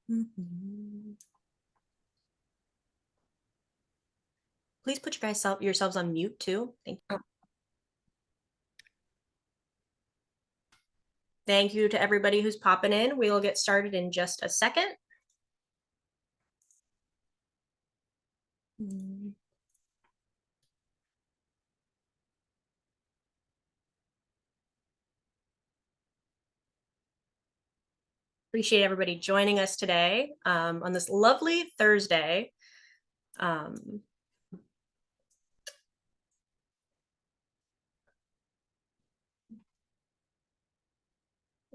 Mhm. Please put yourselves on mute too. Thank you. Thank you to everybody who's popping in. We will get started in just a second. Appreciate everybody joining us today on this lovely Thursday.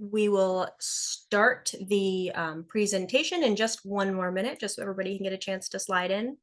We will start the presentation in just one more minute, just so everybody can get a chance to slide in.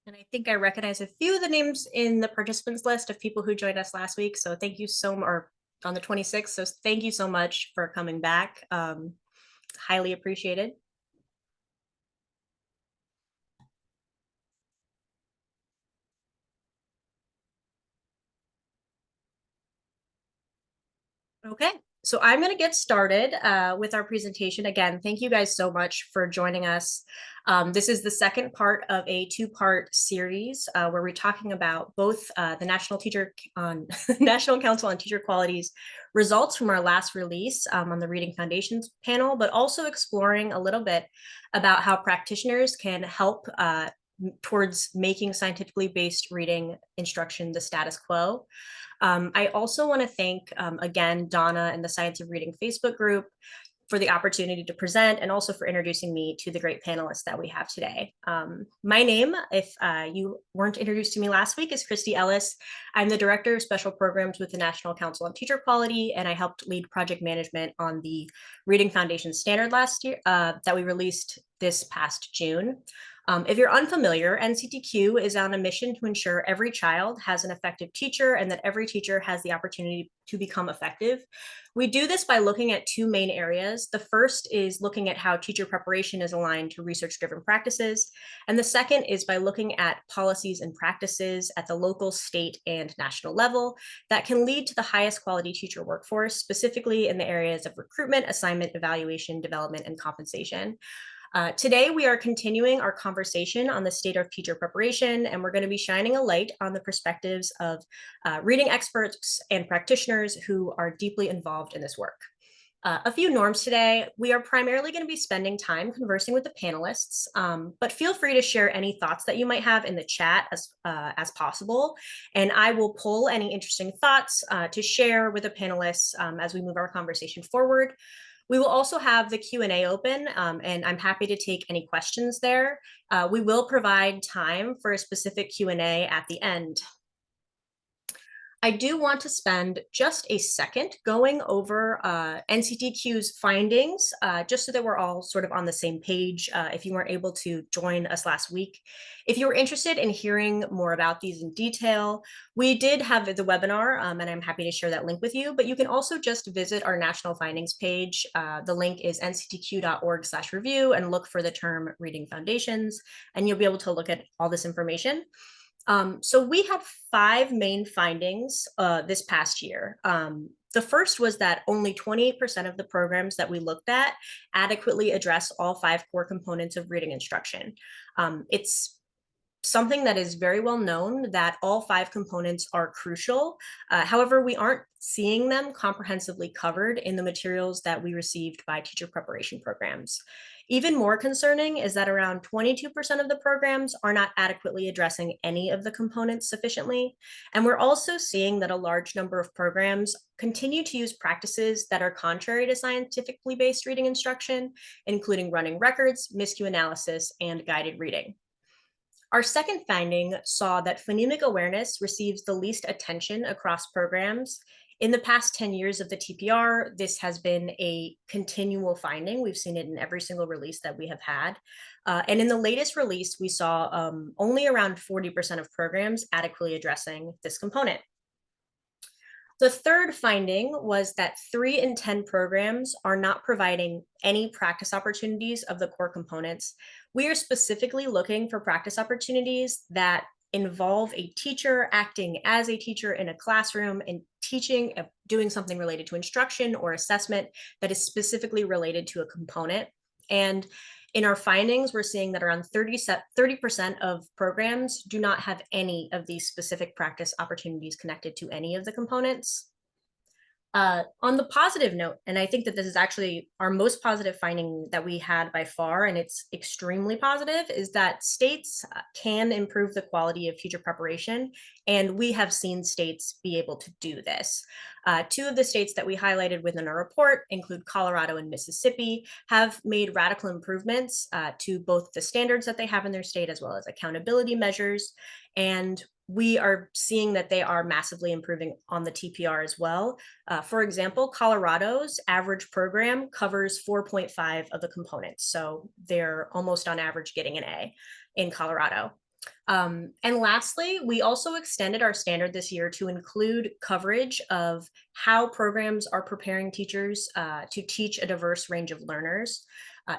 And I think I recognize a few of the names in the participants list of people who joined us last week. So thank you so much, or on the 26th. So thank you so much for coming back. Highly appreciated. Okay, so I'm going to get started with our presentation. Again, thank you guys so much for joining us. This is the second part of a two-part series where we're talking about both the National Council on Teacher Quality's results from our last release on the Reading Foundations panel, but also exploring a little bit about how practitioners can help towards making scientifically based reading instruction the status quo. I also want to thank, again, Donna and the Science of Reading Facebook group for the opportunity to present and also for introducing me to the great panelists that we have today. My name, if you weren't introduced to me last week, is Christie Ellis. I'm the Director of Special Programs with the National Council on Teacher Quality, and I helped lead project management on the Reading Foundation standard last year that we released this past June. If you're unfamiliar, NCTQ is on a mission to ensure every child has an effective teacher and that every teacher has the opportunity to become effective. We do this by looking at two main areas. The first is looking at how teacher preparation is aligned to research-driven practices. And the second is by looking at policies and practices at the local, state, and national level that can lead to the highest quality teacher workforce, specifically in the areas of recruitment, assignment, evaluation, development, and compensation. Today, we are continuing our conversation on the state of teacher preparation, and we're going to be shining a light on the perspectives of reading experts and practitioners who are deeply involved in this work. A few norms today. We are primarily going to be spending time conversing with the panelists, but feel free to share any thoughts that you might have in the chat as possible. And I will pull any interesting thoughts to share with the panelists as we move our conversation forward. We will also have the Q&A open, and I'm happy to take any questions there. We will provide time for a specific Q&A at the end. I do want to spend just a second going over NCTQ's findings, just so that we're all sort of on the same page if you weren't able to join us last week. If you were interested in hearing more about these in detail, we did have the webinar, and I'm happy to share that link with you, but you can also just visit our national findings page. The link is nctq.org/review and look for the term Reading Foundations, and you'll be able to look at all this information. So we had 5 main findings this past year. The first was that only 28% of the programs that we looked at adequately address all 5 core components of reading instruction. It's something that is very well known that all 5 components are crucial. However, we aren't seeing them comprehensively covered in the materials that we received by teacher preparation programs. Even more concerning is that around 22% of the programs are not adequately addressing any of the components sufficiently. And we're also seeing that a large number of programs continue to use practices that are contrary to scientifically based reading instruction, including running records, miscue analysis, and guided reading. Our second finding saw that phonemic awareness receives the least attention across programs. In the past 10 years of the TPR, this has been a continual finding. We've seen it in every single release that we have had. And in the latest release, we saw only around 40% of programs adequately addressing this component. The third finding was that 3 in 10 programs are not providing any practice opportunities of the core components. We are specifically looking for practice opportunities that involve a teacher acting as a teacher in a classroom and teaching, doing something related to instruction or assessment that is specifically related to a component. And in our findings, we're seeing that around 30% of programs do not have any of these specific practice opportunities connected to any of the components. On the positive note, and I think that this is actually our most positive finding that we had by far, and it's extremely positive, is that states can improve the quality of teacher preparation, and we have seen states be able to do this. 2 of the states that we highlighted within our report include Colorado and Mississippi, have made radical improvements to both the standards that they have in their state as well as accountability measures. And we are seeing that they are massively improving on the TPR as well. For example, Colorado's average program covers 4.5 of the components. So they're almost on average getting an A in Colorado. And lastly, we also extended our standard this year to include coverage of how programs are preparing teachers to teach a diverse range of learners,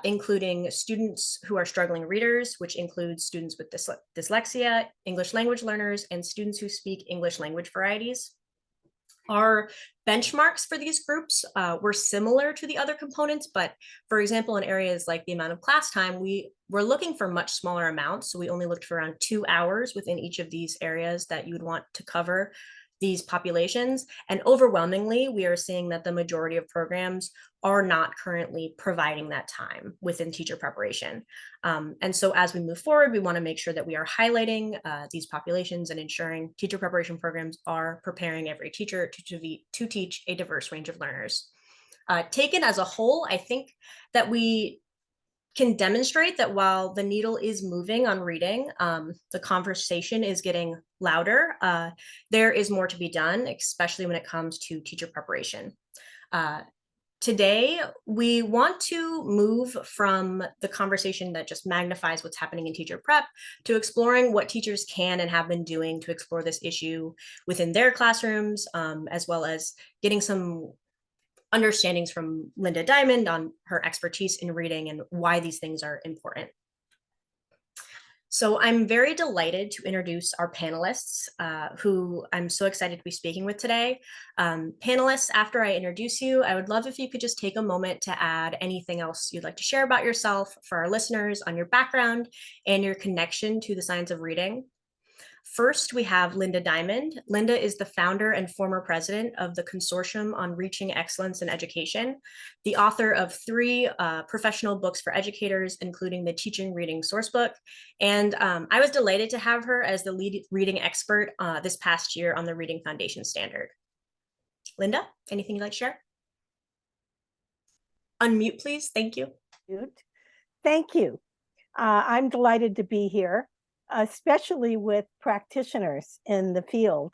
including students who are struggling readers, which includes students with dyslexia, English language learners, and students who speak English language varieties. Our benchmarks for these groups were similar to the other components, but for example, in areas like the amount of class time, we were looking for much smaller amounts. So we only looked for around 2 hours within each of these areas that you would want to cover these populations. And overwhelmingly, we are seeing that the majority of programs are not currently providing that time within teacher preparation. And so as we move forward, we want to make sure that we are highlighting these populations and ensuring teacher preparation programs are preparing every teacher to teach a diverse range of learners. Taken as a whole, I think that we can demonstrate that while the needle is moving on reading, the conversation is getting louder. There is more to be done, especially when it comes to teacher preparation. Today, we want to move from the conversation that just magnifies what's happening in teacher prep to exploring what teachers can and have been doing to explore this issue within their classrooms, as well as getting some understandings from Linda Diamond on her expertise in reading and why these things are important. So I'm very delighted to introduce our panelists, who I'm so excited to be speaking with today. Panelists, after I introduce you, I would love if you could just take a moment to add anything else you'd like to share about yourself for our listeners on your background and your connection to the science of reading. First, we have Linda Diamond. Linda is the founder and former president of the Consortium on Reaching Excellence in Education, the author of 3 professional books for educators, including the Teaching Reading Sourcebook. And I was delighted to have her as the lead reading expert this past year on the Reading Foundation Standard. Linda, anything you'd like to share? Unmute, please. Thank you. Thank you. I'm delighted to be here, especially with practitioners in the field.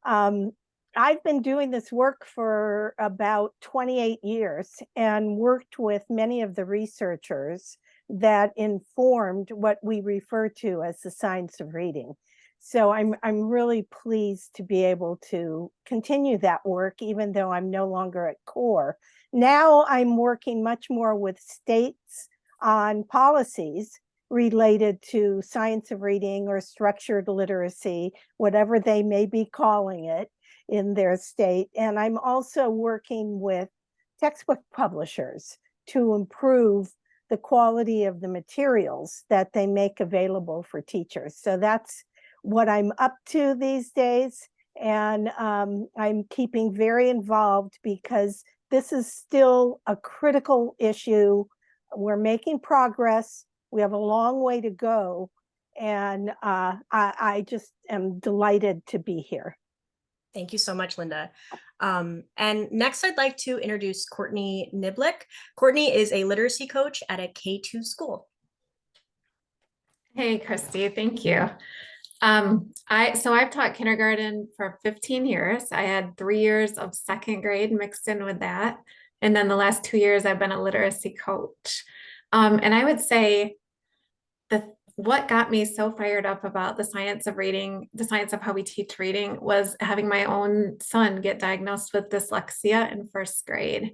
I've been doing this work for about 28 years and worked with many of the researchers that informed what we refer to as the science of reading. So I'm really pleased to be able to continue that work, even though I'm no longer at CORE. Now I'm working much more with states on policies related to science of reading or structured literacy, whatever they may be calling it in their state. And I'm also working with textbook publishers to improve the quality of the materials that they make available for teachers. So that's what I'm up to these days. And I'm keeping very involved because this is still a critical issue. We're making progress. We have a long way to go. And I just am delighted to be here. Thank you so much, Linda. And next, I'd like to introduce Courtney Niblick. Courtney is a literacy coach at a K-2 school. Hey, Christy, thank you. I've taught kindergarten for 15 years. I had 3 years of second grade mixed in with that. And then the last 2 years I've been a literacy coach. And I would say what got me so fired up about the science of reading, the science of how we teach reading, was having my own son get diagnosed with dyslexia in first grade.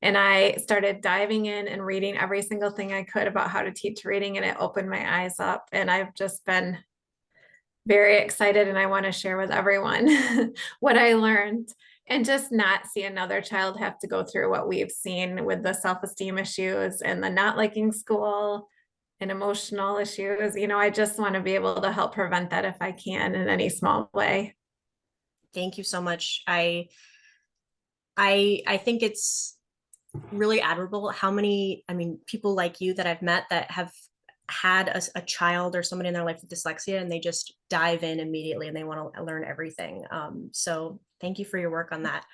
And I started diving in and reading every single thing I could about how to teach reading, and it opened my eyes up. And I've just been very excited, and I want to share with everyone what I learned, and just not see another child have to go through what we've seen with the self-esteem issues and the not liking school and emotional issues. I just want to be able to help prevent that if I can in any small way. Thank you so much. I think it's really admirable how many, people like you that I've met that have had a child or somebody in their life with dyslexia, and they just dive in immediately and they want to learn everything. So thank you for your work on that.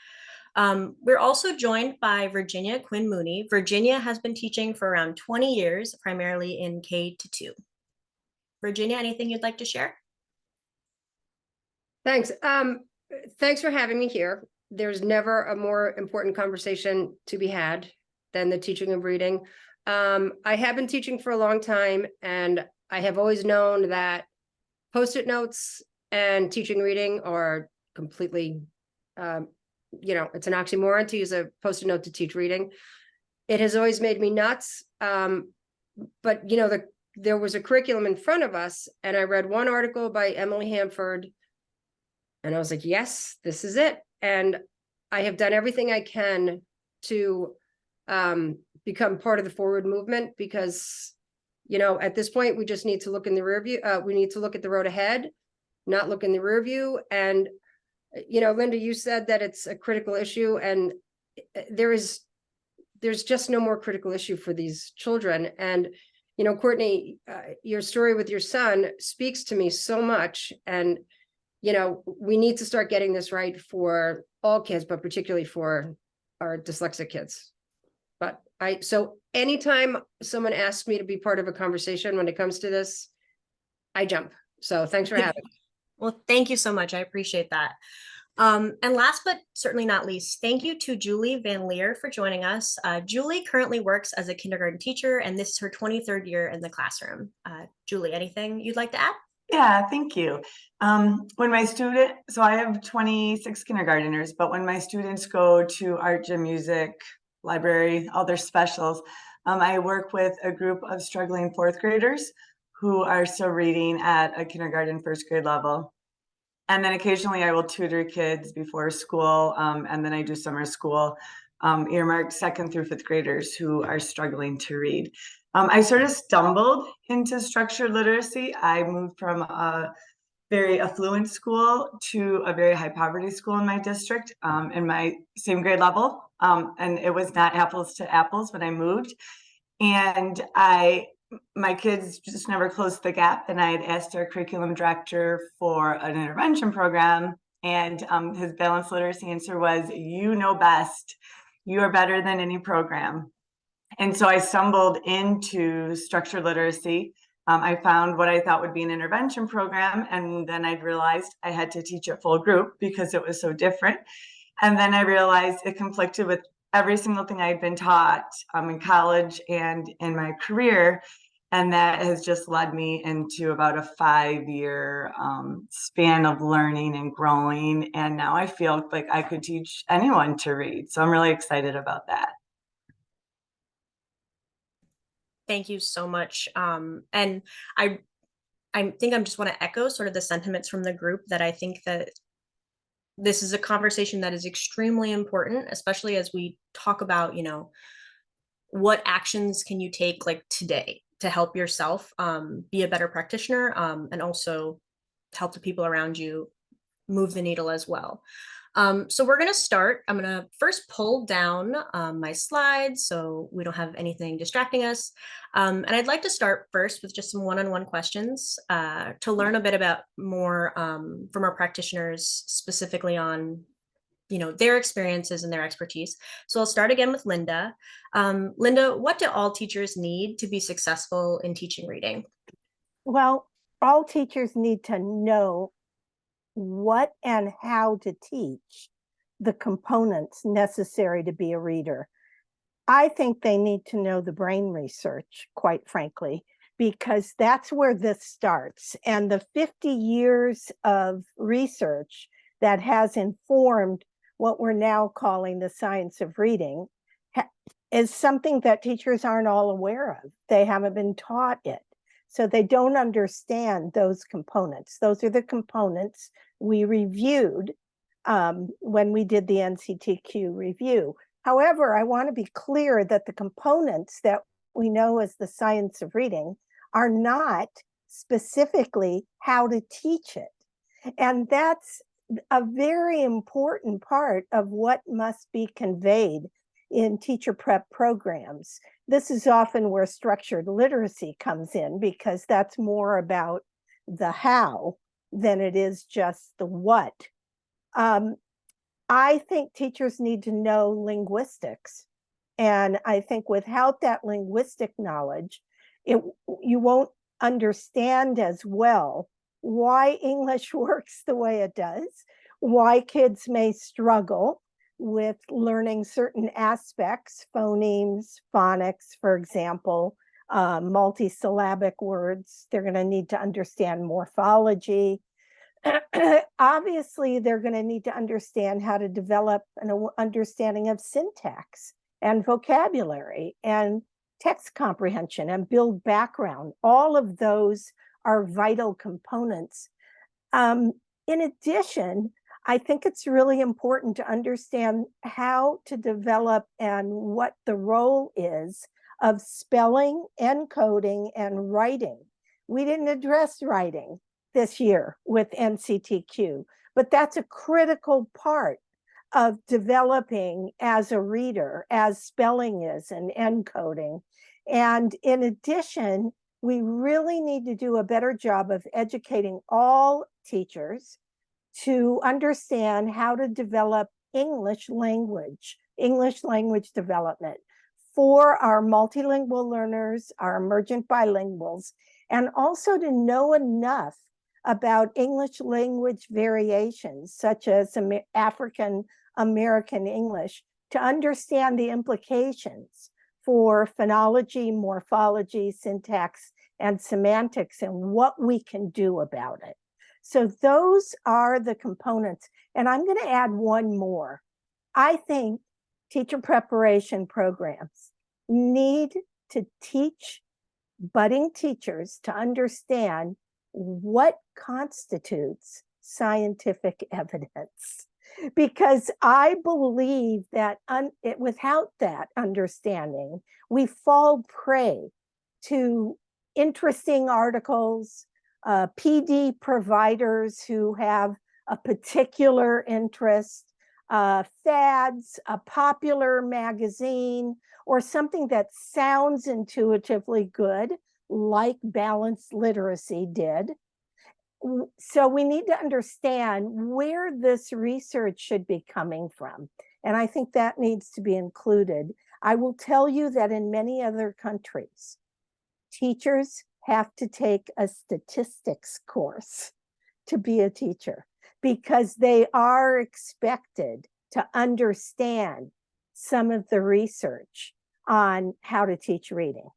We're also joined by Virginia Quinn Mooney. Virginia has been teaching for around 20 years, primarily in K-2. Virginia, anything you'd like to share? Thanks. Thanks for having me here. There's never a more important conversation to be had than the teaching of reading. I have been teaching for a long time, and I have always known that Post-it notes and teaching reading are completely, it's an oxymoron to use a Post-it note to teach reading. It has always made me nuts. But there was a curriculum in front of us, and I read one article by Emily Hamford, and I was like, yes, this is it. And I have done everything I can to become part of the forward movement, because, at this point, we just need to look in the rear view. We need to look at the road ahead, not look in the rear view. And, Linda, you said that it's a critical issue, and there's just no more critical issue for these children. And, Courtney, your story with your son speaks to me so much. And, we need to start getting this right for all kids, but particularly for our dyslexic kids. So anytime someone asks me to be part of a conversation when it comes to this, I jump. So thanks for having me. Well, thank you so much. I appreciate that. And last but certainly not least, thank you to Julie Van Leer for joining us. Julie currently works as a kindergarten teacher, and this is her 23rd year in the classroom. Julie, anything you'd like to add? Yeah, thank you. So I have 26 kindergarteners, but when my students go to art, gym, music, library, all their specials, I work with a group of struggling fourth graders who are still reading at a kindergarten first grade level. And then occasionally I will tutor kids before school, and then I do summer school, earmarked second through fifth graders who are struggling to read. I sort of stumbled into structured literacy. I moved from a very affluent school to a very high poverty school in my district, in my same grade level. And it was not apples to apples when I moved. And my kids just never closed the gap. And I had asked our curriculum director for an intervention program. And his balanced literacy answer was, you know best. You are better than any program. And so I stumbled into structured literacy. I found what I thought would be an intervention program, and then I realized I had to teach a full group because it was so different. And then I realized it conflicted with every single thing I had been taught in college and in my career. And that has just led me into about a 5-year span of learning and growing. And now I feel like I could teach anyone to read. So I'm really excited about that. Thank you so much. And I think I just want to echo sort of the sentiments from the group, that I think that this is a conversation that is extremely important, especially as we talk about, what actions can you take like today to help yourself be a better practitioner, and also help the people around you move the needle as well. So we're going to start. I'm going to first pull down my slides so we don't have anything distracting us. And I'd like to start first with just some one-on-one questions to learn a bit about more from our practitioners, specifically on their experiences and their expertise. So I'll start again with Linda. Linda, what do all teachers need to be successful in teaching reading? Well, all teachers need to know what and how to teach the components necessary to be a reader. I think they need to know the brain research, quite frankly, because that's where this starts. And the 50 years of research that has informed what we're now calling the science of reading is something that teachers aren't all aware of. They haven't been taught it. So they don't understand those components. Those are the components we reviewed when we did the NCTQ review. However, I want to be clear that the components that we know as the science of reading are not specifically how to teach it. And that's a very important part of what must be conveyed in teacher prep programs. This is often where structured literacy comes in, because that's more about the how than it is just the what. I think teachers need to know linguistics. And I think without that linguistic knowledge, you won't understand as well why English works the way it does, why kids may struggle with learning certain aspects, phonemes, phonics, for example, multisyllabic words. They're going to need to understand morphology. Obviously, they're going to need to understand how to develop an understanding of syntax and vocabulary and text comprehension and build background. All of those are vital components. In addition, I think it's really important to understand how to develop and what the role is of spelling, encoding, and writing. We didn't address writing this year with NCTQ, but that's a critical part of developing as a reader, as spelling is and encoding. And in addition, we really need to do a better job of educating all teachers to understand how to develop English language development for our multilingual learners, our emergent bilinguals, and also to know enough about English language variations, such as African American English, to understand the implications for phonology, morphology, syntax, and semantics, and what we can do about it. So those are the components. And I'm going to add one more. I think teacher preparation programs need to teach budding teachers to understand what constitutes scientific evidence. Because I believe that without that understanding, we fall prey to interesting articles, PD providers who have a particular interest, fads, a popular magazine, or something that sounds intuitively good, like Balanced Literacy did. So we need to understand where this research should be coming from. And I think that needs to be included. I will tell you that in many other countries, teachers have to take a statistics course to be a teacher, because they are expected to understand some of the research on how to teach reading.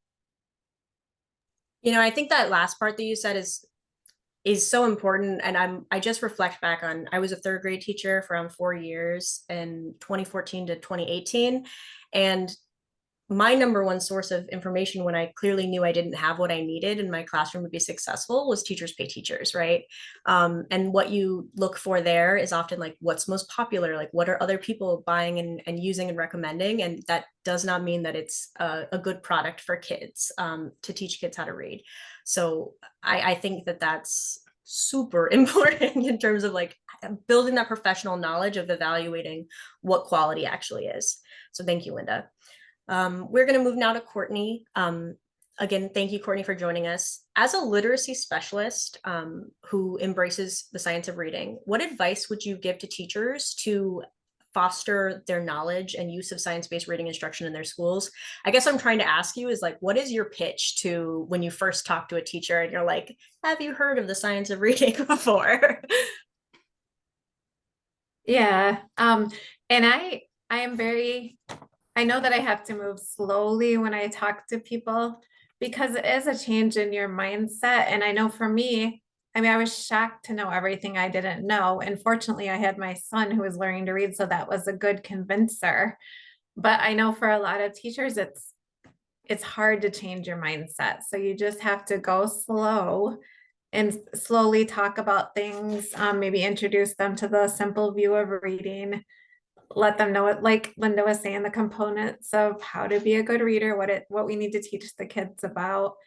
You know, I think that last part that you said is so important. And I just reflect back on, I was a third grade teacher for around 4 years in 2014 to 2018. And my number one source of information when I clearly knew I didn't have what I needed and my classroom would be successful was teachers pay teachers, right? And what you look for there is often like what's most popular, like what are other people buying and using and recommending. And that does not mean that it's a good product for kids to teach kids how to read. So I think that that's super important in terms of like building that professional knowledge of evaluating what quality actually is. So thank you, Linda. We're going to move now to Courtney. Again, thank you, Courtney, for joining us. As a literacy specialist who embraces the science of reading, what advice would you give to teachers to foster their knowledge and use of science-based reading instruction in their schools. I guess I'm trying to ask you is like, what is your pitch to when you first talk to a teacher and you're like, have you heard of the science of reading before? Yeah. And I am I know that I have to move slowly when I talk to people because it is a change in your mindset. And I know for me, I mean, I was shocked to know everything I didn't know. And fortunately, I had my son who was learning to read, so that was a good convincer. But I know for a lot of teachers, it's hard to change your mindset. So you just have to go slow and slowly talk about things, maybe introduce them to the simple view of reading, let them know it, like Linda was saying, the components of how to be a good reader, what we need to teach the kids about.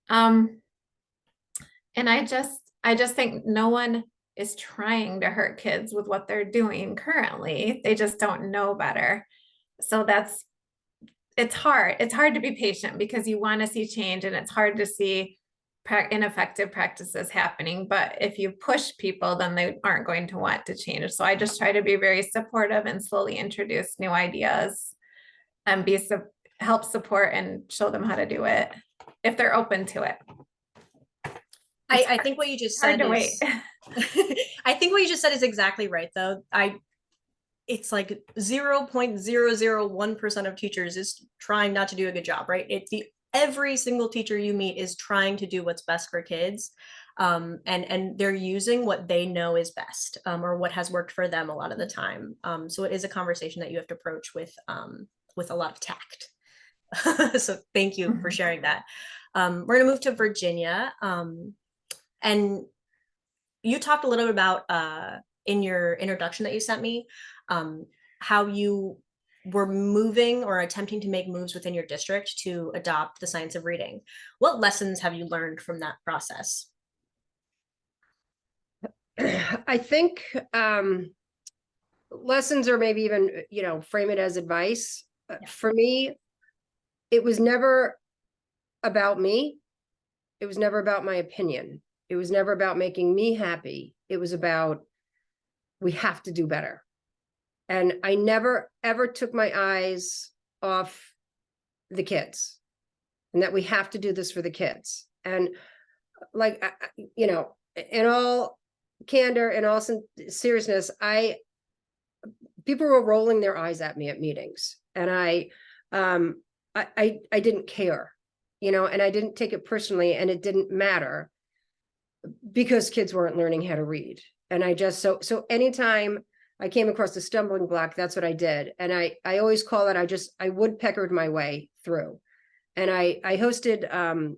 And I just think no one is trying to hurt kids with what they're doing currently. They just don't know better. So it's hard to be patient because you want to see change, and it's hard to see ineffective practices happening. But if you push people, then they aren't going to want to change. So I just try to be very supportive and slowly introduce new ideas and help support and show them how to do it if they're open to it. I think what you just said is, I think what you just said is exactly right, though. It's like 0.001% of teachers is trying not to do a good job, right? Every single teacher you meet is trying to do what's best for kids. And they're using what they know is best, or what has worked for them a lot of the time. So it is a conversation that you have to approach with a lot of tact. So thank you for sharing that. We're gonna move to Virginia. And you talked a little bit about in your introduction that you sent me, how you were moving or attempting to make moves within your district to adopt the science of reading. What lessons have you learned from that process? I think lessons, or maybe even, frame it as advice. For me, it was never about me. It was never about my opinion. It was never about making me happy. It was about, we have to do better. And I never, ever took my eyes off the kids, and that we have to do this for the kids. And like, in all candor and all seriousness, people were rolling their eyes at me at meetings, and I didn't care, and I didn't take it personally, and it didn't matter because kids weren't learning how to read. And I just, so anytime I came across a stumbling block, that's what I did. And I always call it, I woodpeckered my way through. And I hosted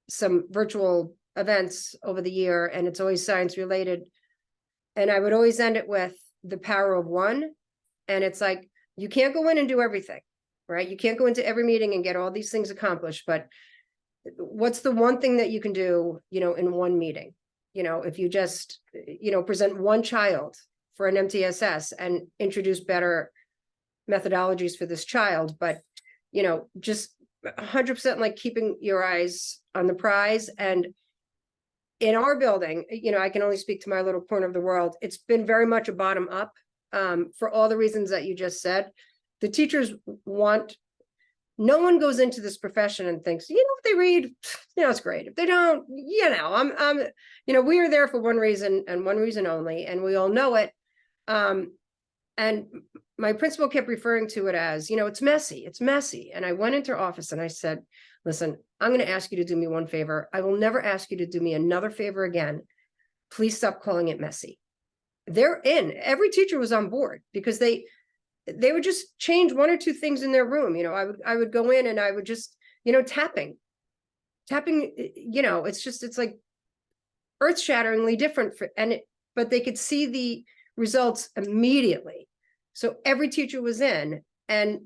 some virtual events over the year, and it's always science related. And I would always end it with the power of one. And it's like, you can't go in and do everything, right? You can't go into every meeting and get all these things accomplished, but what's the one thing that you can do, in one meeting? If you just, present one child for an MTSS and introduce better methodologies for this child, but, just 100% like keeping your eyes on the prize. And in our building, I can only speak to my little corner of the world. It's been very much a bottom up, for all the reasons that you just said. The teachers no one goes into this profession and thinks, if they read, it's great. If they don't, we are there for one reason and one reason only, and we all know it. And my principal kept referring to it as, it's messy. And I went into her office and I said, listen, I'm going to ask you to do me one favor. I will never ask you to do me another favor again. Please stop calling it messy. Every teacher was on board because they would just change one or two things in their room. I would go in and I would just, tapping, it's like earth-shatteringly different but they could see the results immediately. So every teacher was in, and,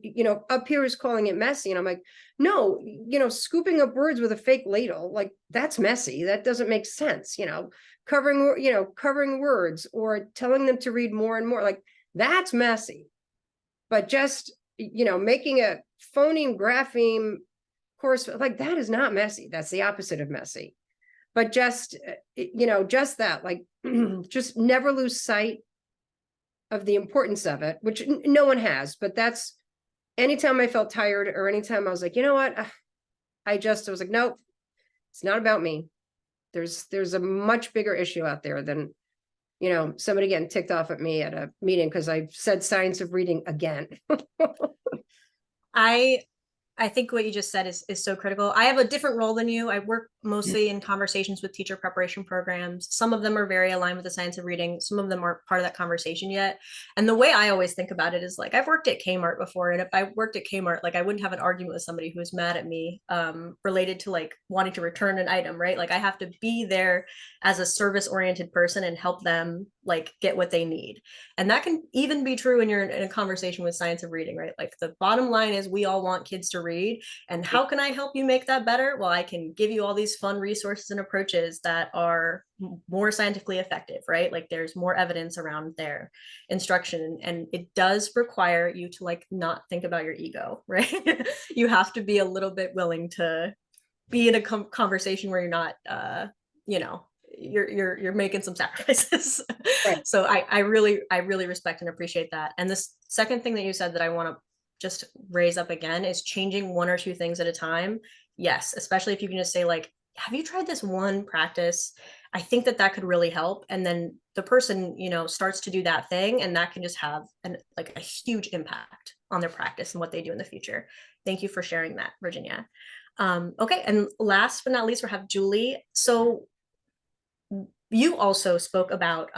up here is calling it messy. And I'm like, no, scooping up words with a fake ladle, like that's messy. That doesn't make sense. Covering words or telling them to read more and more, like that's messy. But just, making a phoneme, grapheme course, like that is not messy. That's the opposite of messy. But just, just that, like, just never lose sight of the importance of it, which no one has, but that's anytime I felt tired or anytime I was like, you know what? I was like, nope, it's not about me. There's a much bigger issue out there than, you know, somebody getting ticked off at me at a meeting because I said science of reading again. I think what you just said is so critical. I have a different role than you. I work mostly in conversations with teacher preparation programs. Some of them are very aligned with the science of reading. Some of them aren't part of that conversation yet. And the way I always think about it is like, I've worked at Kmart before. And if I worked at Kmart, like I wouldn't have an argument with somebody who was mad at me related to like wanting to return an item, right? Like I have to be there as a service oriented person and help them like get what they need. And that can even be true when you're in a conversation with science of reading, right? Like the bottom line is we all want kids to read. And how can I help you make that better? Well, I can give you all these fun resources and approaches that are more scientifically effective, right? Like there's more evidence around their instruction. And it does require you to like not think about your ego, right? You have to be a little bit willing to be in a conversation where you're not, you know, you're making some sacrifices. Right. So I really respect and appreciate that. And this second thing that you said that I want to just raise up again is changing one or two things at a time. Yes, especially if you can just say like, have you tried this one practice? I think that could really help. And then the person, you know, starts to do that thing, and that can just have like a huge impact on their practice and what they do in the future. Thank you for sharing that, Virginia. Okay, and last but not least, we have Julie. So you also spoke about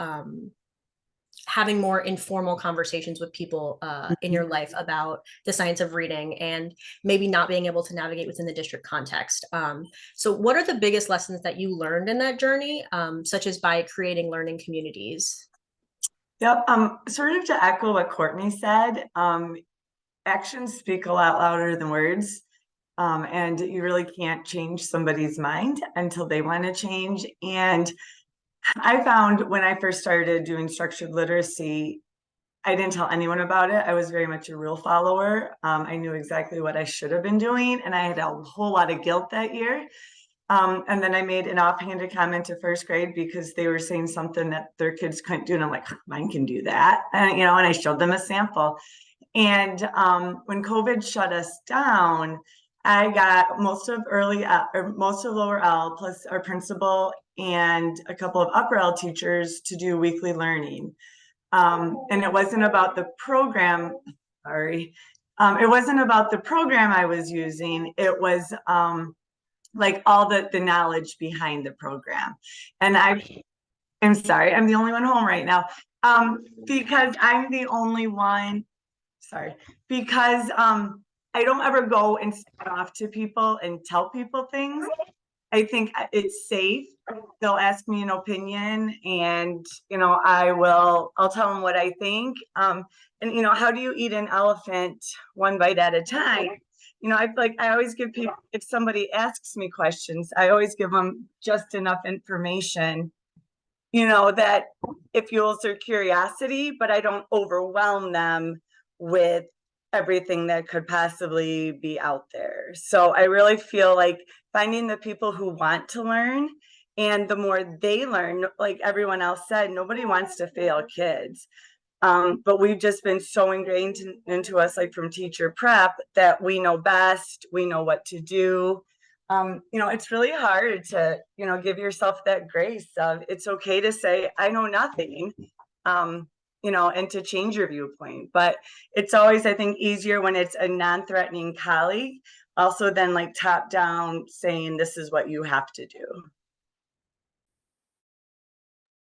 having more informal conversations with people in your life about the science of reading and maybe not being able to navigate within the district context. So what are the biggest lessons that you learned in that journey, such as by creating learning communities? Yep. Sort of to echo what Courtney said, actions speak a lot louder than words. And you really can't change somebody's mind until they want to change. And I found when I first started doing structured literacy, I didn't tell anyone about it. I was very much a rule follower. I knew exactly what I should have been doing, and I had a whole lot of guilt that year. And then I made an offhanded comment to first grade because they were saying something that their kids couldn't do. And I'm like, mine can do that. And, you know, and I showed them a sample. And when COVID shut us down, I got most of most of lower L plus our principal and a couple of upper L teachers to do weekly learning. And it wasn't about the program, sorry. It wasn't about the program I was using. It was like all the knowledge behind the program. And I'm sorry, I'm the only one home right now. Because I'm the only one, sorry, because I don't ever go and start off to people and tell people things. I think it's safe. They'll ask me an opinion, and you know, I'll tell them what I think. And you know, how do you eat an elephant one bite at a time? You know, I always give people, if somebody asks me questions, I always give them just enough information, you know, that it fuels their curiosity, but I don't overwhelm them with everything that could possibly be out there. So I really feel like finding the people who want to learn, and the more they learn, like everyone else said, nobody wants to fail kids. But we've just been so ingrained into us, like from teacher prep, that we know best, we know what to do. You know, it's really hard to, you know, give yourself that grace of it's okay to say, I know nothing, you know, and to change your viewpoint. But it's always, I think, easier when it's a non-threatening colleague, also than like top down saying, this is what you have to do.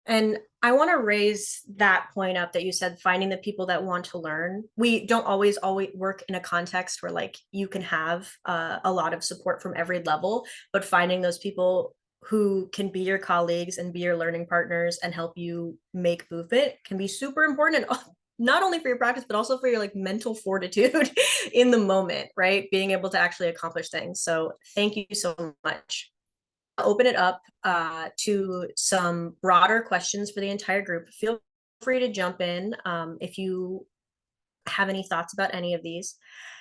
And I want to raise that point up that you said, finding the people that want to learn. We don't always work in a context where like you can have a lot of support from every level, but finding those people who can be your colleagues and be your learning partners and help you make movement can be super important. And not only for your practice, but also for your like mental fortitude in the moment, right? Being able to actually accomplish things. So thank you so much. Open it up to some broader questions for the entire group. Feel free to jump in if you have any thoughts about any of these.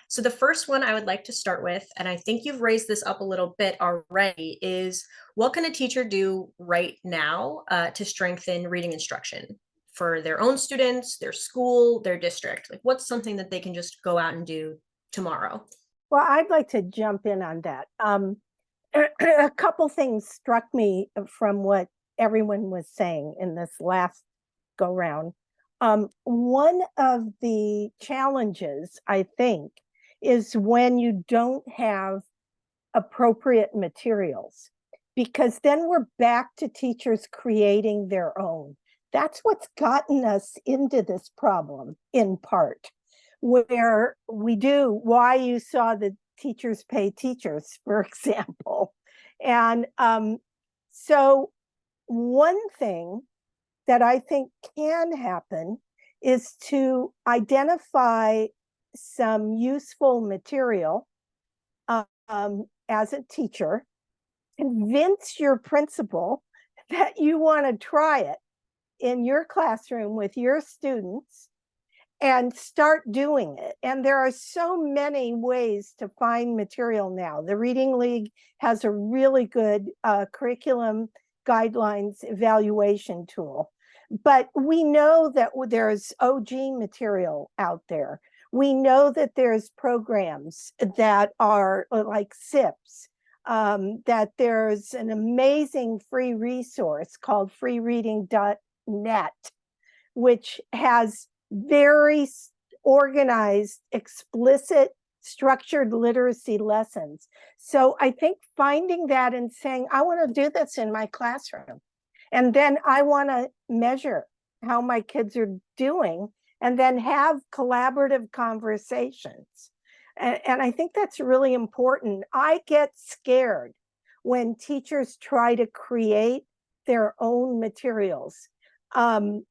So the first one I would like to start with, and I think you've raised this up a little bit already, is what can a teacher do right now to strengthen reading instruction? for their own students, their school, their district? Like, what's something that they can just go out and do tomorrow? Well, I'd like to jump in on that. A couple things struck me from what everyone was saying in this last go round. One of the challenges, I think, is when you don't have appropriate materials, because then we're back to teachers creating their own. That's what's gotten us into this problem in part, where we do why you saw the teachers pay teachers, for example. And so one thing that I think can happen is to identify some useful material as a teacher, convince your principal that you want to try it in your classroom with your students, and start doing it. And there are so many ways to find material now. The Reading League has a really good curriculum guidelines evaluation tool. But we know that there's OG material out there. We know that there's programs that are like SIPs, that there's an amazing free resource called freereading.net, which has very organized, explicit, structured literacy lessons. So I think finding that and saying, I want to do this in my classroom, and then I want to measure how my kids are doing, and then have collaborative conversations. And I think that's really important. I get scared when teachers try to create their own materials. And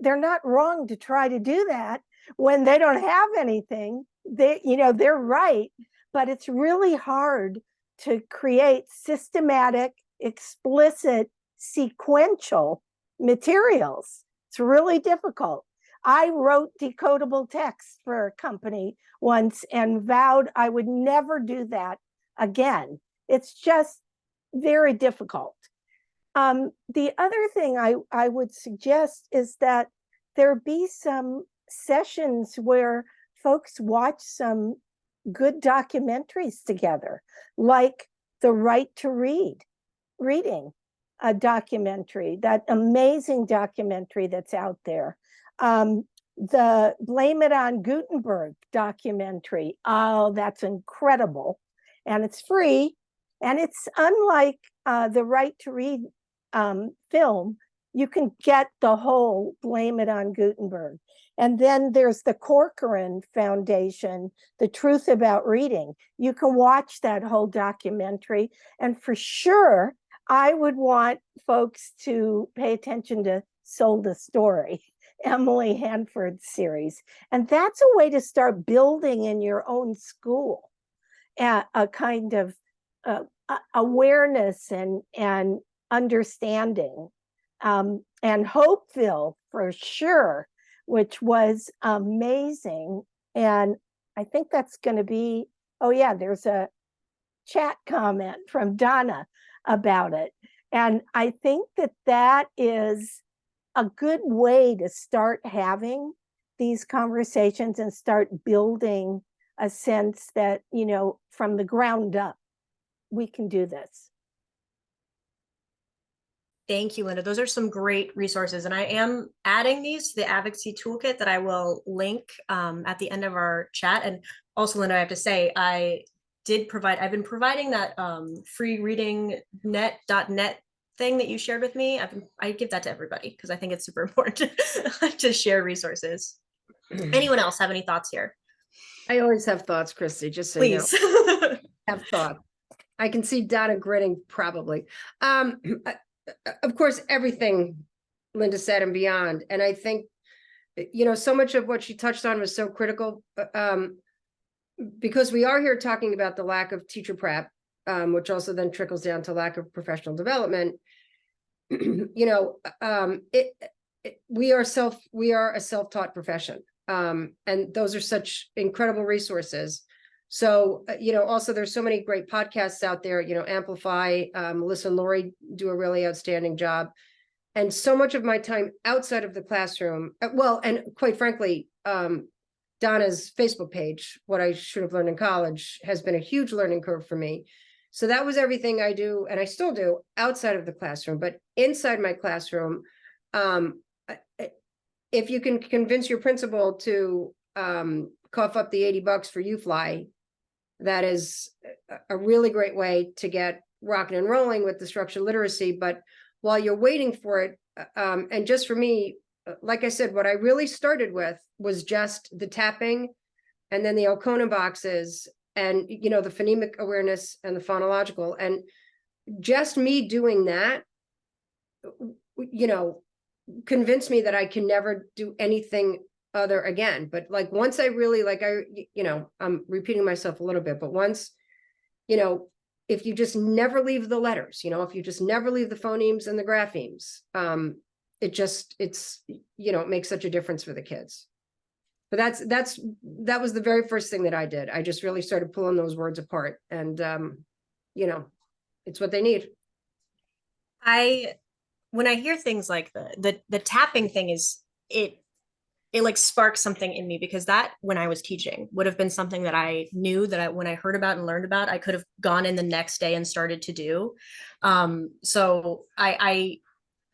they're not wrong to try to do that when they don't have anything. They're right, but it's really hard to create systematic, explicit, sequential materials. It's really difficult. I wrote decodable text for a company once and vowed I would never do that again. It's just very difficult. The other thing I would suggest is that there be some sessions where folks watch some good documentaries together, like The Right to Reading, a documentary, that amazing documentary that's out there. The Blame It on Gutenberg documentary. Oh, that's incredible. And it's free. And it's unlike the Right to Read film. You can get the whole Blame It on Gutenberg. And then there's the Corcoran Foundation, The Truth About Reading. You can watch that whole documentary. And for sure, I would want folks to pay attention to Sold a Story, Emily Hanford's series. And that's a way to start building in your own school a kind of awareness and understanding. And Hopeville, for sure, which was amazing. And I think that's going to be, oh yeah, there's a chat comment from Donna about it. And I think that is a good way to start having these conversations and start building a sense that, from the ground up, we can do this. Thank you, Linda. Those are some great resources. And I am adding these to the advocacy toolkit that I will link at the end of our chat. And also, Linda, I have to say, I've been providing that freereadingnet.net thing that you shared with me. I give that to everybody because I think it's super important to share resources. Anyone else have any thoughts here? I always have thoughts, Christy, just so Please. you know. Have thought. I can see Donna grinning probably. Of course, everything Linda said and beyond. And I think, so much of what she touched on was so critical because we are here talking about the lack of teacher prep, which also then trickles down to lack of professional development. We are a self-taught profession. And those are such incredible resources. So, also there's so many great podcasts out there, Amplify, Melissa and Lori do a really outstanding job. And so much of my time outside of the classroom, well, and quite frankly, Donna's Facebook page, What I Should Have Learned in College, has been a huge learning curve for me. So that was everything I do, and I still do outside of the classroom. But inside my classroom, if you can convince your principal to cough up the $80 for UFly, that is a really great way to get rocking and rolling with the structured literacy. But while you're waiting for it, and just for me, like I said, what I really started with was just the tapping, and then the Okona boxes, and you know, the phonemic awareness and the phonological, and just me doing that, you know, convinced me that I can never do anything other again. But like, once I really, like, you know, I'm repeating myself a little bit, but once, you know, if you just never leave the letters, you know, if you just never leave the phonemes and the graphemes, it's, you know, it makes such a difference for the kids. But that was the very first thing that I did. I just really started pulling those words apart, and you know, it's what they need. When I hear things like the tapping thing, is it like sparks something in me, because that, when I was teaching, would have been something that I knew that when I heard about and learned about, I could have gone in the next day and started to do. So I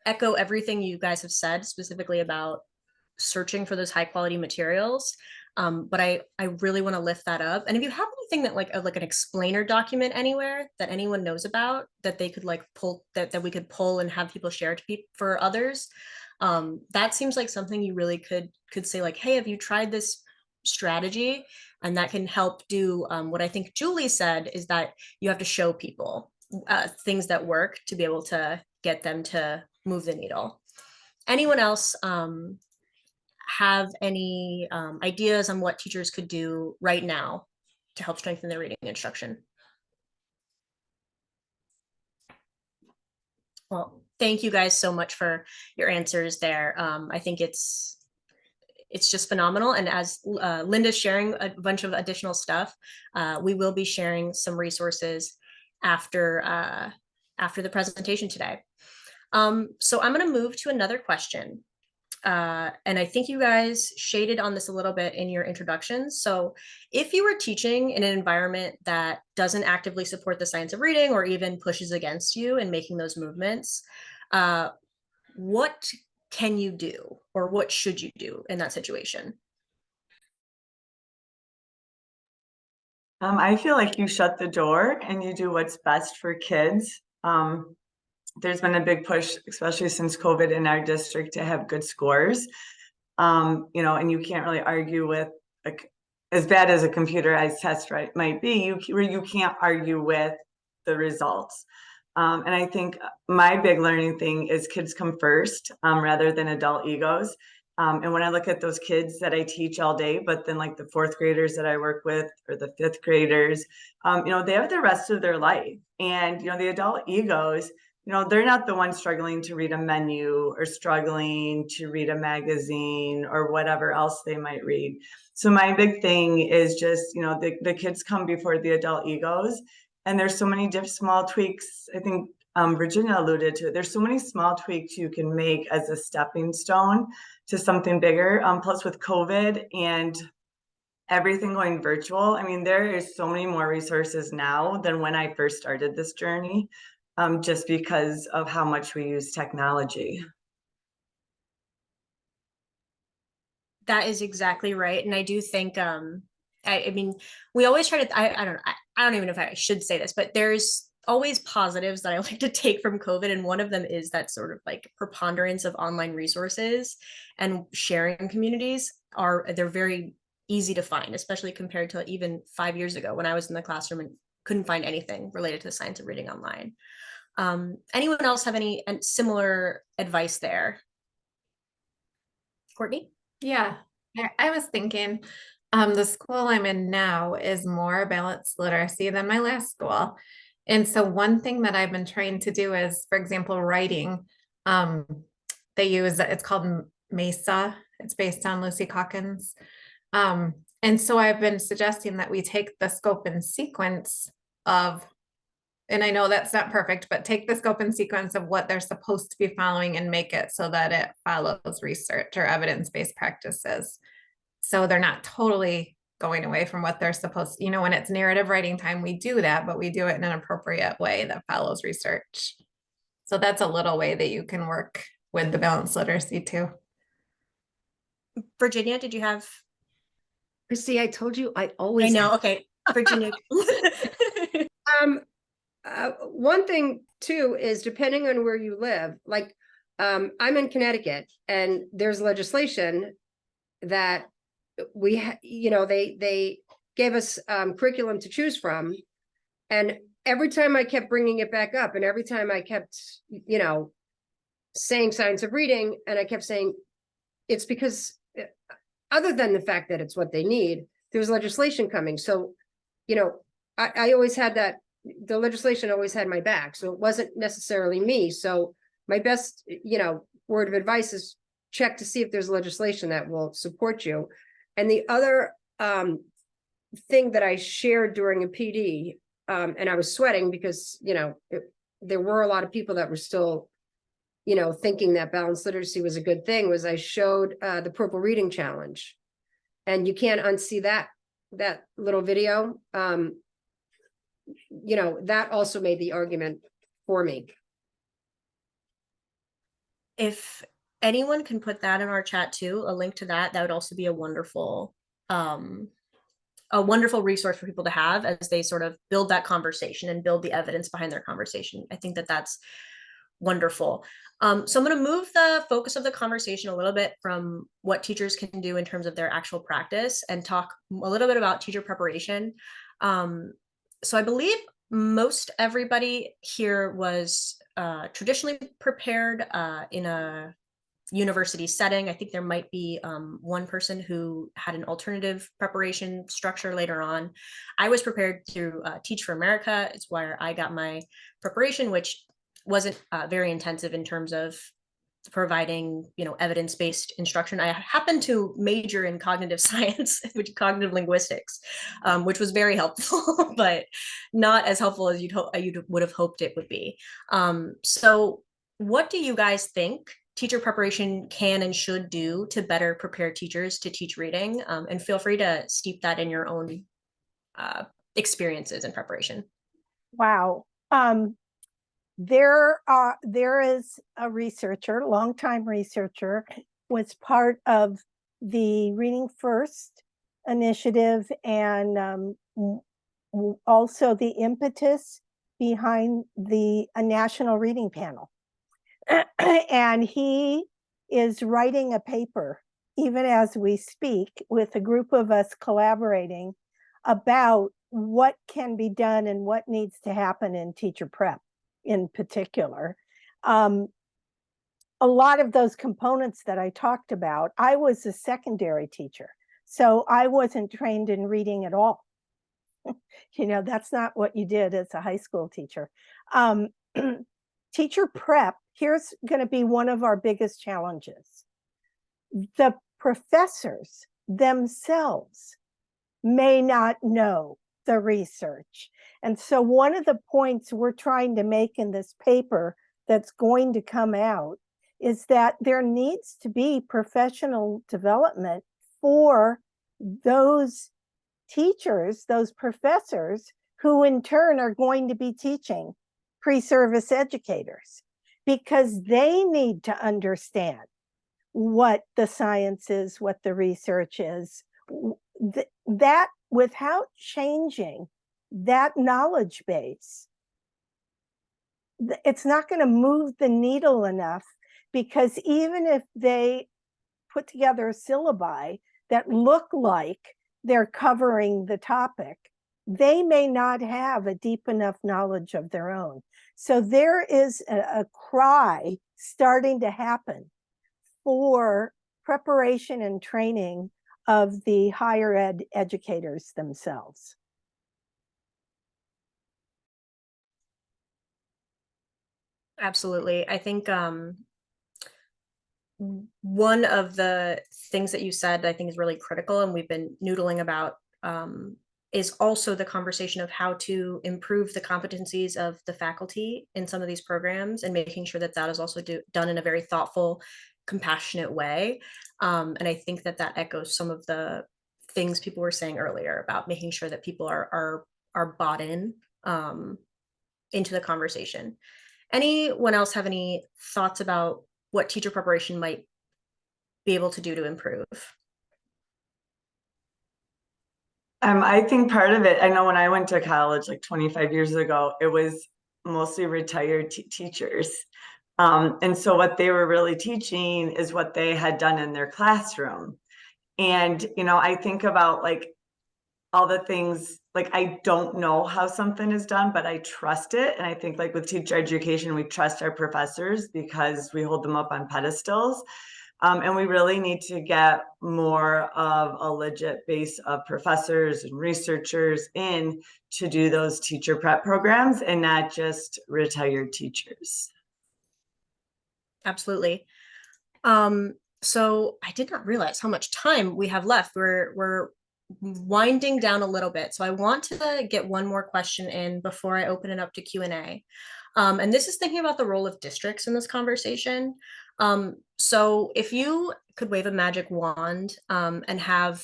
echo everything you guys have said, specifically about searching for those high quality materials. But I really want to lift that up. And if you have anything that like an explainer document anywhere that anyone knows about, that they could like pull, that we could pull and have people share to for others, that seems like something you really could say, like, hey, have you tried this strategy? And that can help do what I think Julie said, is that you have to show people things that work to be able to get them to move the needle. Anyone else have any ideas on what teachers could do right now to help strengthen their reading instruction? Well, thank you guys so much for your answers there. I think it's just phenomenal. And as Linda's sharing a bunch of additional stuff, we will be sharing some resources after the presentation today. So I'm going to move to another question. And I think you guys shaded on this a little bit in your introductions. So if you were teaching in an environment that doesn't actively support the science of reading, or even pushes against you in making those movements, what can you do, or what should you do in that situation? I feel like you shut the door and you do what's best for kids. There's been a big push, especially since COVID, in our district to have good scores. You know, and you can't really argue with, like, as bad as a computerized test might be, you can't argue with the results. And I think my big learning thing is kids come first, rather than adult egos. And when I look at those kids that I teach all day, but then like the 4th graders that I work with, or the 5th graders, you know, they have the rest of their life. And, you know, the adult egos, you know, they're not the ones struggling to read a menu, or struggling to read a magazine, or whatever else they might read. So my big thing is just, you know, the kids come before the adult egos. And there's so many small tweaks. I think Virginia alluded to it. There's so many small tweaks you can make as a stepping stone to something bigger. Plus with COVID and everything going virtual, I mean, there is so many more resources now than when I first started this journey, just because of how much we use technology. That is exactly right. And I do think, I mean, we always try to, I don't even know if I should say this, but there's always positives that I like to take from COVID. And one of them is that sort of like preponderance of online resources and sharing communities they're very easy to find, especially compared to even 5 years ago when I was in the classroom and couldn't find anything related to the science of reading online. Anyone else have any similar advice there? Courtney? Yeah, I was thinking, the school I'm in now is more balanced literacy than my last school. And so one thing that I've been trying to do is, for example, writing. It's called MESA. It's based on Lucy Calkins. And so I've been suggesting that we take the scope and sequence of and I know that's not perfect, but take the scope and sequence of what they're supposed to be following and make it so that it follows research or evidence-based practices. So they're not totally going away from what they're supposed to, when it's narrative writing time, we do that, but we do it in an appropriate way that follows research. So that's a little way that you can work with the balanced literacy too. Virginia, did you have? Christie, I told you I I always know. have. Okay, Virginia. One thing too is depending on where you live, like I'm in Connecticut and there's legislation that they gave us curriculum to choose from. And every time I kept bringing it back up and every time I kept, saying science of reading, and I kept saying it's because other than the fact that it's what they need, there's legislation coming. So, I always had that, the legislation always had my back. So it wasn't necessarily me. So my best, word of advice is check to see if there's legislation that will support you. And the other thing that I shared during a PD, and I was sweating because, there were a lot of people that were still, thinking that balanced literacy was a good thing, was I showed the Purple Reading Challenge. And you can't unsee that little video. That also made the argument for me. If anyone can put that in our chat too, a link to that would also be a wonderful resource for people to have as they sort of build that conversation and build the evidence behind their conversation. I think that that's wonderful. So I'm going to move the focus of the conversation a little bit from what teachers can do in terms of their actual practice and talk a little bit about teacher preparation. So I believe most everybody here was traditionally prepared in a university setting. I think there might be one person who had an alternative preparation structure later on. I was prepared through Teach for America. It's where I got my preparation, which wasn't very intensive in terms of providing, evidence-based instruction. I happened to major in cognitive science, which cognitive linguistics, which was very helpful, but not as helpful as you would have hoped it would be. So what do you guys think teacher preparation can and should do to better prepare teachers to teach reading? And feel free to steep that in your own experiences in preparation. Wow. There is a researcher, longtime researcher, was part of the Reading First initiative and also the impetus behind the National Reading Panel. And he is writing a paper, even as we speak, with a group of us collaborating about what can be done and what needs to happen in teacher prep in particular. A lot of those components that I talked about, I was a secondary teacher, so I wasn't trained in reading at all. That's not what you did as a high school teacher. Teacher prep, here's going to be one of our biggest challenges. The professors themselves may not know the research. And so one of the points we're trying to make in this paper that's going to come out is that there needs to be professional development for those teachers, those professors, who in turn are going to be teaching pre-service educators, because they need to understand what the science is, what the research is. That without changing that knowledge base, it's not going to move the needle enough, because even if they put together syllabi that look like they're covering the topic, they may not have a deep enough knowledge of their own. So there is a cry starting to happen for preparation and training of the higher ed educators themselves. Absolutely. I think one of the things that you said, I think, is really critical, and we've been noodling about is also the conversation of how to improve the competencies of the faculty in some of these programs, and making sure that that is also done in a very thoughtful, compassionate way. And I think that that echoes some of the things people were saying earlier about making sure that people are bought in into the conversation. Anyone else have any thoughts about what teacher preparation might be able to do to improve? I think part of it, I know when I went to college like 25 years ago, it was mostly retired teachers. And so what they were really teaching is what they had done in their classroom. And, you know, I think about like all the things, like I don't know how something is done, but I trust it. And I think like with teacher education, we trust our professors because we hold them up on pedestals. And we really need to get more of a legit base of professors and researchers in to do those teacher prep programs and not just retired teachers. Absolutely. So I did not realize how much time we have left. We're winding down a little bit. So I want to get one more question in before I open it up to Q&A. And this is thinking about the role of districts in this conversation. So if you could wave a magic wand and have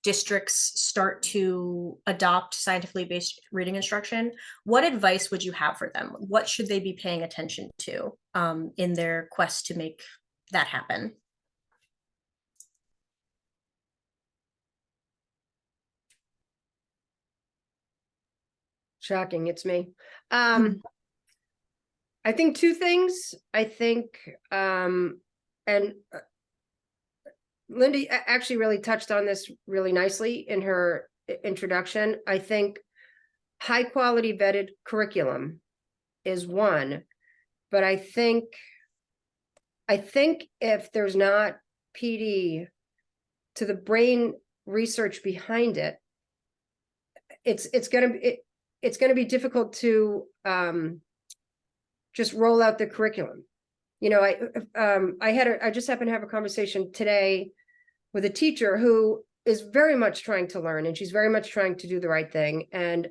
districts start to adopt scientifically based reading instruction, what advice would you have for them? What should they be paying attention to in their quest to make that happen? Shocking, it's me. I think two things. I think, and Lindy actually really touched on this really nicely in her introduction. I think high quality vetted curriculum is one, but I think if there's not PD to the brain research behind it, it's gonna be difficult to just roll out the curriculum. You know, I just happened to have a conversation today with a teacher who is very much trying to learn, and she's very much trying to do the right thing. And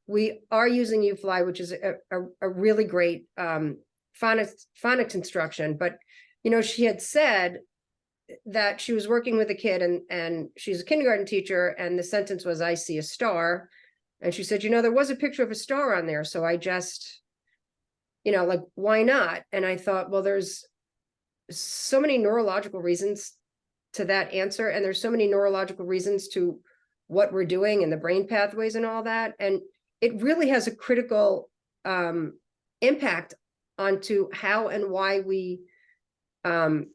we are using UFly, which is a really great phonics instruction. But, you know, she had said that she was working with a kid and she's a kindergarten teacher, and the sentence was, "I see a star." And she said, you know, there was a picture of a star on there. So I just, you know, like, why not? And I thought, well, there's so many neurological reasons to that answer. And there's so many neurological reasons to what we're doing and the brain pathways and all that. And it really has a critical impact onto how and why we, you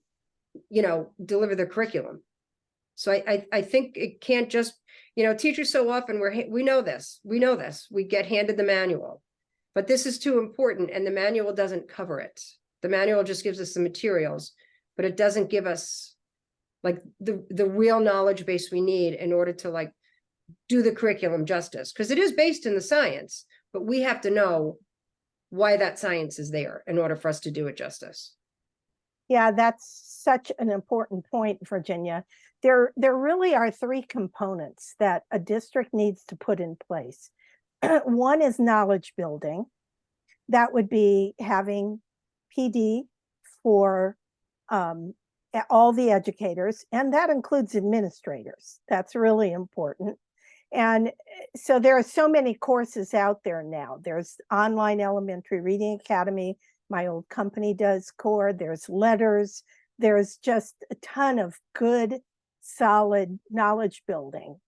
know, deliver the curriculum. So I think it can't just, you know, teachers so often we know this, we get handed the manual, but this is too important and the manual doesn't cover it. The manual just gives us the materials, but it doesn't give us like the real knowledge base we need in order to like do the curriculum justice, because it is based in the science, but we have to know why that science is there in order for us to do it justice. Yeah, that's such an important point, Virginia. There really are three components that a district needs to put in place. One is knowledge building. That would be having PD for all the educators, and that includes administrators. That's really important. And so there are so many courses out there now. There's Online Elementary Reading Academy. My old company does CORE. There's Letters. There's just a ton of good, solid knowledge building.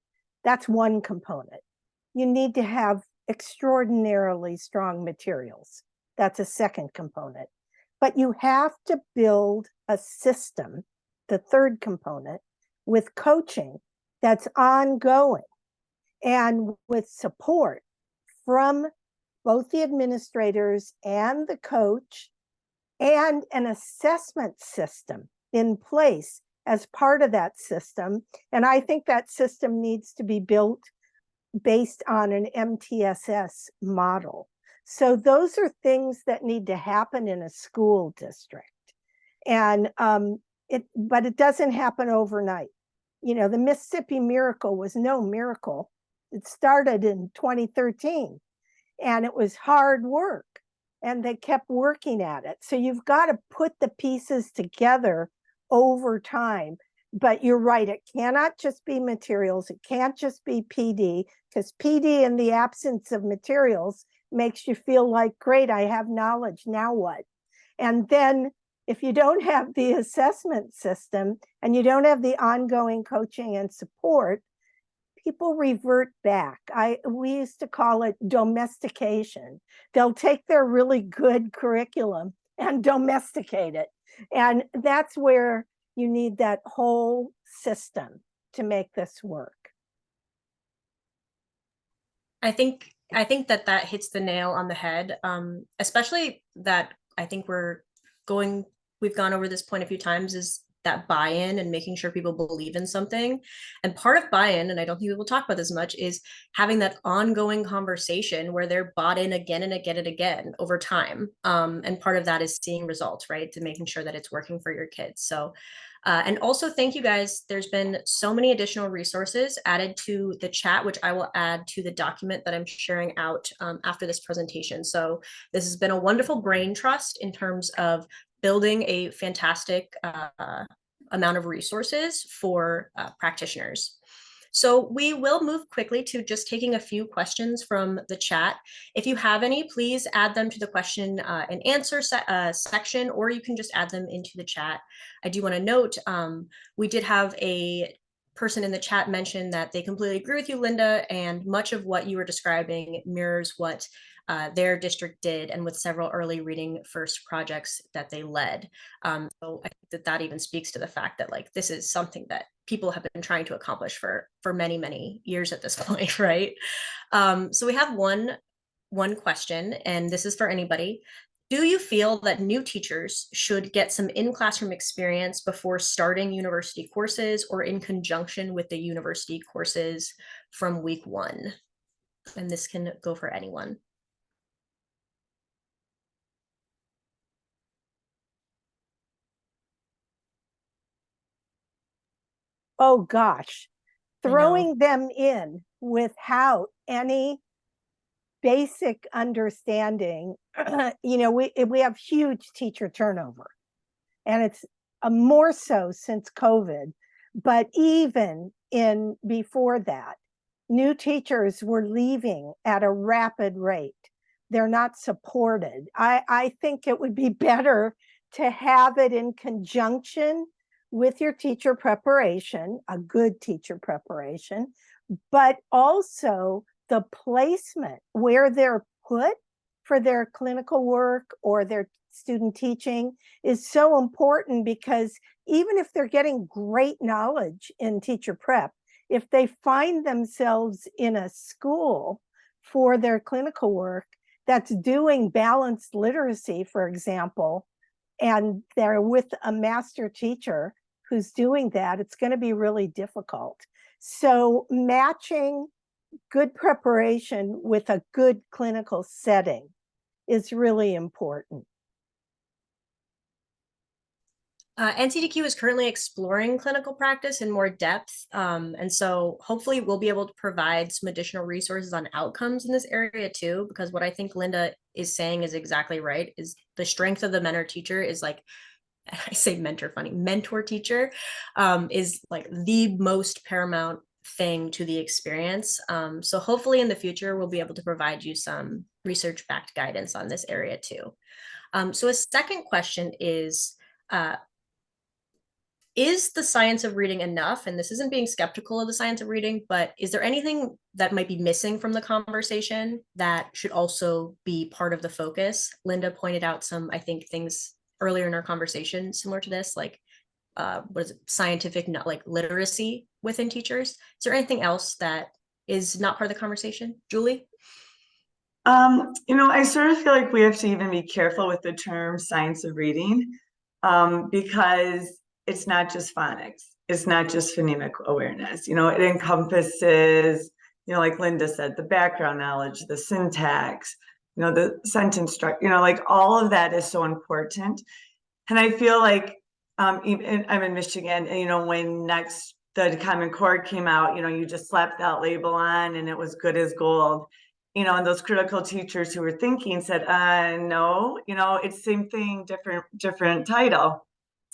That's one component. You need to have extraordinarily strong materials. That's a second component. But you have to build a system, the third component, with coaching that's ongoing and with support from both the administrators and the coach, and an assessment system in place as part of that system. And I think that system needs to be built based on an MTSS model. So those are things that need to happen in a school district. And but it doesn't happen overnight. You know, the Mississippi Miracle was no miracle. It started in 2013 and it was hard work and they kept working at it. So you've got to put the pieces together over time. But you're right, it cannot just be materials. It can't just be PD, because PD in the absence of materials makes you feel like, great, I have knowledge, now what? And then if you don't have the assessment system and you don't have the ongoing coaching and support, people revert back. We used to call it domestication. They'll take their really good curriculum and domesticate it. And that's where you need that whole system to make this work. I think that hits the nail on the head, especially that I think we've gone over this point a few times, is that buy-in and making sure people believe in something. And part of buy-in, and I don't think people talk about this much, is having that ongoing conversation where they're bought in again and again and again over time. And part of that is seeing results, right? To making sure that it's working for your kids. So and also, thank you guys. There's been so many additional resources added to the chat, which I will add to the document that I'm sharing out after this presentation. So this has been a wonderful brain trust in terms of building a fantastic amount of resources for practitioners. So we will move quickly to just taking a few questions from the chat. If you have any, please add them to the question and answer section, or you can just add them into the chat. I do want to note, we did have a person in the chat mention that they completely agree with you, Linda, and much of what you were describing mirrors what their district did, and with several early reading first projects that they led. So I think that even speaks to the fact that like this is something that people have been trying to accomplish for many, many years at this point, right? So we have one question, and this is for anybody. Do you feel that new teachers should get some in-classroom experience before starting university courses, or in conjunction with the university courses from week 1? And this can go for anyone. Oh gosh, throwing them in without any basic understanding, we have huge teacher turnover, and it's more so since COVID, but even before that, new teachers were leaving at a rapid rate. They're not supported. I think it would be better to have it in conjunction with your teacher preparation, a good teacher preparation, but also the placement where they're put for their clinical work or their student teaching is so important, because even if they're getting great knowledge in teacher prep, if they find themselves in a school for their clinical work that's doing balanced literacy, for example, and they're with a master teacher who's doing that, it's going to be really difficult. So matching good preparation with a good clinical setting is really important. NCTQ is currently exploring clinical practice in more depth. And so hopefully we'll be able to provide some additional resources on outcomes in this area too, because what I think Linda is saying is exactly right, is the strength of the mentor teacher is like, I say mentor teacher is like the most paramount thing to the experience. So hopefully in the future, we'll be able to provide you some research-backed guidance on this area too. So a second question is the science of reading enough? And this isn't being skeptical of the science of reading, but is there anything that might be missing from the conversation that should also be part of the focus? Linda pointed out some, I think, things earlier in our conversation similar to this, like what is it, scientific, not like literacy within teachers. Is there anything else that is not part of the conversation? Julie? I sort of feel like we have to even be careful with the term science of reading, because it's not just phonics. It's not just phonemic awareness. It encompasses, like Linda said, the background knowledge, the syntax, the sentence structure, like all of that is so important. And I feel like even I'm in Michigan, and when next the Common Core came out, you just slapped that label on and it was good as gold. And those critical teachers who were thinking said, no, it's same thing, different title.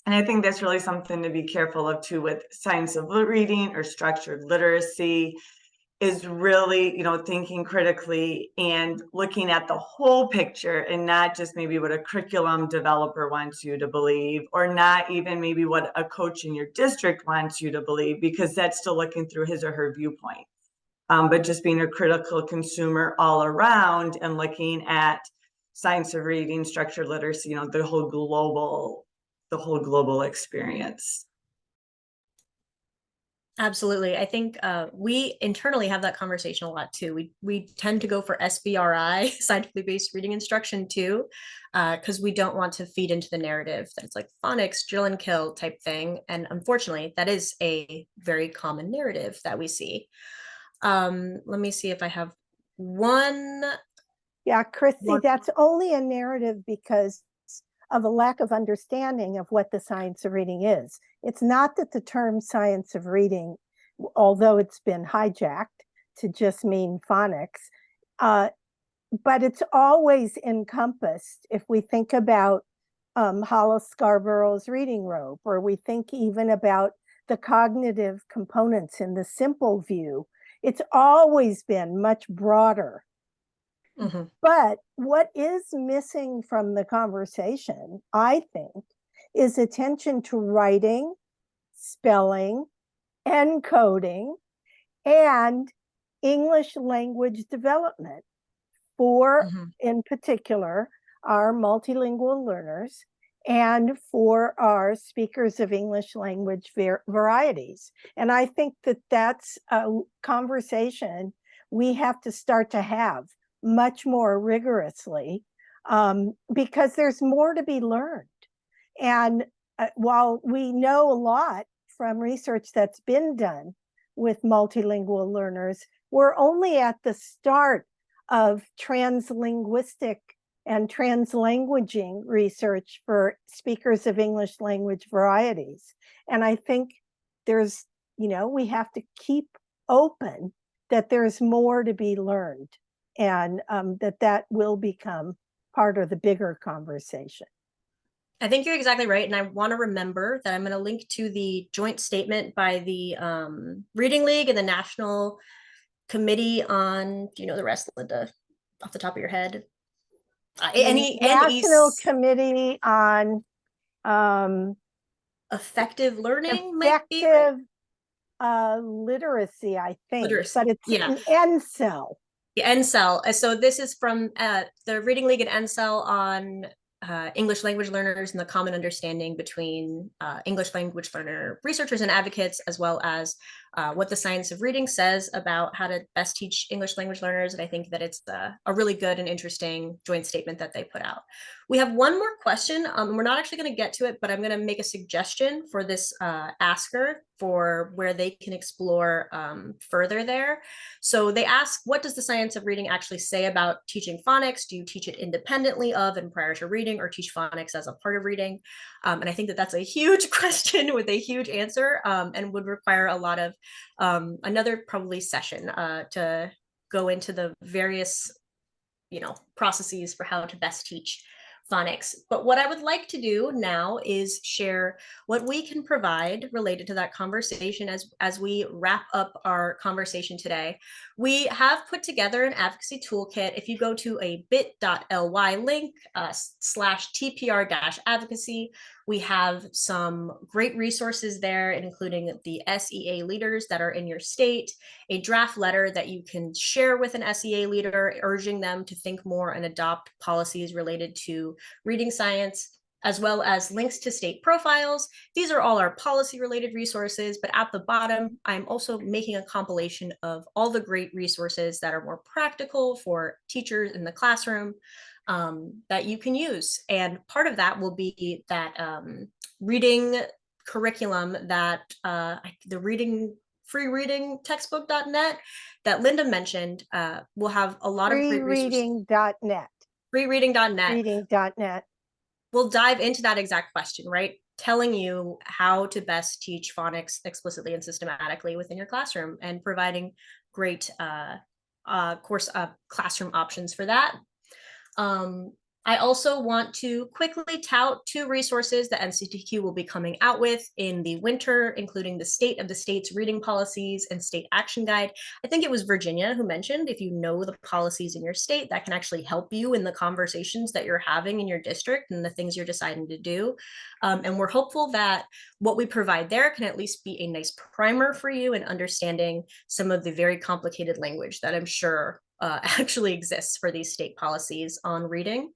And I think that's really something to be careful of too with science of reading or structured literacy, is really, thinking critically and looking at the whole picture and not just maybe what a curriculum developer wants you to believe, or not even maybe what a coach in your district wants you to believe, because that's still looking through his or her viewpoint. But just being a critical consumer all around and looking at science of reading, structured literacy, the whole global experience. Absolutely. I think we internally have that conversation a lot too. We tend to go for SBRI, scientifically based reading instruction too, because we don't want to feed into the narrative that it's like phonics, drill and kill type thing. And unfortunately, that is a very common narrative that we see. Let me see if I have one. Yeah, Christie, that's only a narrative because of a lack of understanding of what the science of reading is. It's not that the term science of reading, although it's been hijacked to just mean phonics, but it's always encompassed. If we think about Hollis Scarborough's reading rope, or we think even about the cognitive components in the simple view, it's always been much broader. Mm-hmm. But what is missing from the conversation, I think, is attention to writing, spelling, encoding, and English language development for, in particular, our multilingual learners and for our speakers of English language varieties. And I think that that's a conversation we have to start to have much more rigorously, because there's more to be learned. And while we know a lot from research that's been done with multilingual learners, we're only at the start of translinguistic and translanguaging research for speakers of English language varieties. And I think there's, we have to keep open that there's more to be learned, and that will become part of the bigger conversation. I think you're exactly right. And I want to remember that I'm going to link to the joint statement by the Reading League and the National Committee on, do you know the rest, Linda, off the top of your head? National Committee on effective learning, effective literacy, I think, but it's an NCEL. The NCEL. So this is from the Reading League and NCEL on English language learners and the common understanding between English language learner researchers and advocates, as well as what the science of reading says about how to best teach English language learners. And I think that it's a really good and interesting joint statement that they put out. We have one more question. We're not actually going to get to it, but I'm going to make a suggestion for this asker for where they can explore further there. So they ask, what does the science of reading actually say about teaching phonics? Do you teach it independently of and prior to reading, or teach phonics as a part of reading? And I think that that's a huge question with a huge answer, and would require a lot of another probably session to go into the various, processes for how to best teach phonics. But what I would like to do now is share what we can provide related to that conversation as we wrap up our conversation today. We have put together an advocacy toolkit. If you go to a bit.ly link /TPR-advocacy, we have some great resources there, including the SEA leaders that are in your state, a draft letter that you can share with an SEA leader, urging them to think more and adopt policies related to reading science, as well as links to state profiles. These are all our policy related resources, but at the bottom, I'm also making a compilation of all the great resources that are more practical for teachers in the classroom that you can use. And part of that will be that reading curriculum that the free reading textbook.net that Linda mentioned will have a lot of great resources. Freereading.net. Freereading.net. Reading.net. We'll dive into that exact question, right? telling you how to best teach phonics explicitly and systematically within your classroom, and providing great classroom options for that. I also want to quickly tout 2 resources that NCTQ will be coming out with in the winter, including the State of the State's Reading Policies and State Action Guide. I think it was Virginia who mentioned, if you know the policies in your state, that can actually help you in the conversations that you're having in your district and the things you're deciding to do. And we're hopeful that what we provide there can at least be a nice primer for you in understanding some of the very complicated language that I'm sure actually exists for these state policies on reading.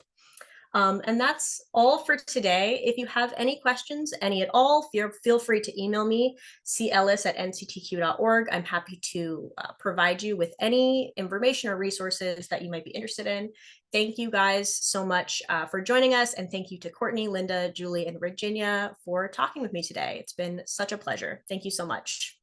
And that's all for today. If you have any questions, any at all, feel free to email me, cellis@nctq.org. I'm happy to provide you with any information or resources that you might be interested in. Thank you guys so much for joining us. And thank you to Courtney, Linda, Julie, and Virginia for talking with me today. It's been such a pleasure. Thank you so much.